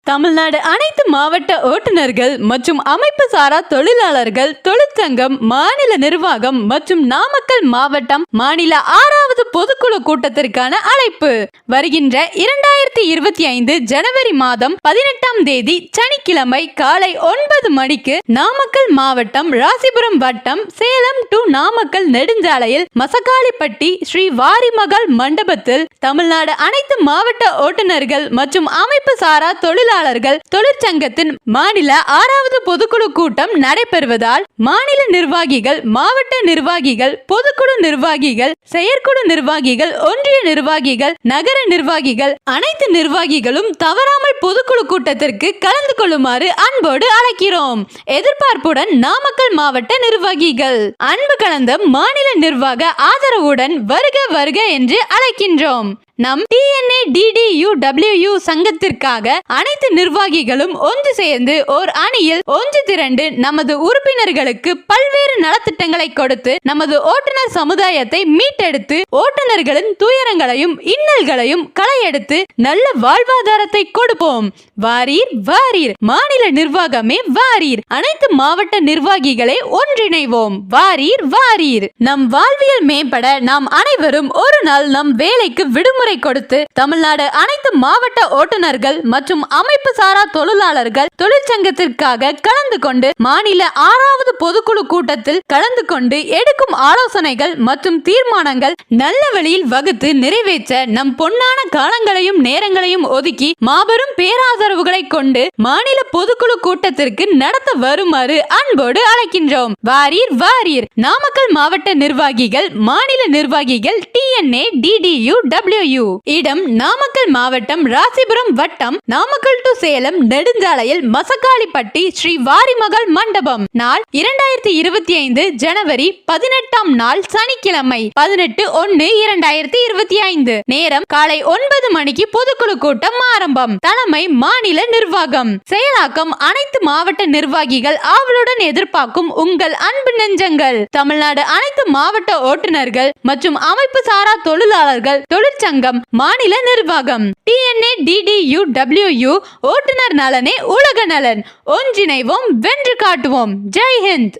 தமிழ்நாடு அனைத்து மாவட்ட ஓட்டுநர்கள் மற்றும் அமைப்பு சாரா தொழிலாளர்கள் தொழிற்சங்கம் மாநில நிர்வாகம் மற்றும் நாமக்கல் மாவட்டம் மாநில 6வது பொதுக்குழு கூட்டத்திற்கான அழைப்பு வருகின்ற 2025 ஜனவரி மாதம் 18ஆம் தேதி சனிக்கிழமை காலை 9 மணிக்கு நாமக்கல் மாவட்டம் ராசிபுரம் வட்டம் சேலம் டு நாமக்கல் நெடுஞ்சாலையில் மசக்காளிப்பட்டி ஸ்ரீ வாரிமகள் மண்டபத்தில் தமிழ்நாடு அனைத்து மாவட்ட ஓட்டுநர்கள் மற்றும் அமைப்பு சாரா தொழிலாளர்கள் தொழிற்சங்கத்தின் மாநில 6வது பொதுக்குழு கூட்டம் நடைபெறுவதால் மாநில நிர்வாகிகள், மாவட்ட நிர்வாகிகள், பொதுக்குழு நிர்வாகிகள், செயற்குழு நிர்வாகிகள், ஒன்றிய நிர்வாகிகள், நகர நிர்வாகிகள் அனைத்து நிர்வாகிகளும் தவறாமல் பொதுக்குழு கூட்டத்திற்கு கலந்து கொள்ளுமாறு அன்போடு அழைக்கிறோம். எதிர்பார்ப்புடன் நாமக்கல் மாவட்ட நிர்வாகிகள். அன்பு கலந்த மாநில நிர்வாக ஆதரவுடன் வருக வருக என்று அழைக்கின்றோம். நம் TNADDUWU சங்கத்திற்காக அனைத்து நிர்வாகிகளும் ஒன்று சேர்ந்து ஓர் அணியில் ஒன்று திரண்டு நமது உறுப்பினர்களுக்கு பல்வேறு நலத்திட்டங்களை கொடுத்து நமது ஓட்டுநர் சமுதாயத்தை மீட்டெடுத்து ஓட்டுநர்களின் துயரங்களையும் இன்னல்களையும் களையெடுத்து நல்ல வாழ்வாதாரத்தை கொடுப்போம். வாரீர் வாரீர், மாநில நிர்வாகமே வாரீர், அனைத்து மாவட்ட நிர்வாகிகளை ஒன்றிணைவோம். வாரீர் வாரீர். நம் வாழ்வியல் மேம்பட நாம் அனைவரும் ஒரு நாள் நம் வேலைக்கு விடுமுறை கொடுத்து தமிழ்நாடு அனைத்து மாவட்ட ஓட்டுநர்கள் மற்றும் அமைப்பு சாரா தொழிலாளர்கள் தொழிற்சங்கத்திற்காக கலந்து கொண்டு மாநில 6வது பொதுக்குழு கூட்டத்தில் கலந்து கொண்டு எடுக்கும் ஆலோசனைகள் மற்றும் தீர்மானங்கள் நல்ல வழியில் வகுத்து நிறைவேற்ற நம் பொன்னான காலங்களையும் நேரங்களையும் ஒதுக்கி மாபெரும் பேராதரவுகளை கொண்டு மாநில பொதுக்குழு கூட்டத்திற்கு நடத்த வருமாறு அன்போடு அழைக்கின்றோம். வாரீர் வாரீர். நாமக்கல் மாவட்ட நிர்வாகிகள், மாநில நிர்வாகிகள் TNADDUWU. இடம் நாமக்கல் மாவட்டம் ராசிபுரம் வட்டம் நாமக்கல் டு சேலம் நெடுஞ்சாலையில் மசக்காளிப்பட்டி ஸ்ரீ வாரிமகள் மண்டபம். நாள் 2025 ஜனவரி 18ஆம் நாள் சனிக்கிழமை 18/1/2025. நேரம் காலை 9 மணிக்கு பொதுக்குழு கூட்டம் ஆரம்பம். தலைமை மாநில நிர்வாகம். செயலாக்கம் அனைத்து மாவட்ட நிர்வாகிகள் ஆவலுடன் எதிர்பார்க்கும் உங்கள் அன்பு நெஞ்சங்கள். தமிழ்நாடு அனைத்து மாவட்ட ஓட்டுநர்கள் மற்றும் அமைப்பு சாரா தொழிலாளர்கள் தொழிற்சங்கம் மாநில நிர்வாகம். TNADDUWU. ஓட்டுநர் நலனே உலக நலன். ஒன்றிணைவோம், வென்று காட்டுவோம். ஜெய் ஹிந்த்.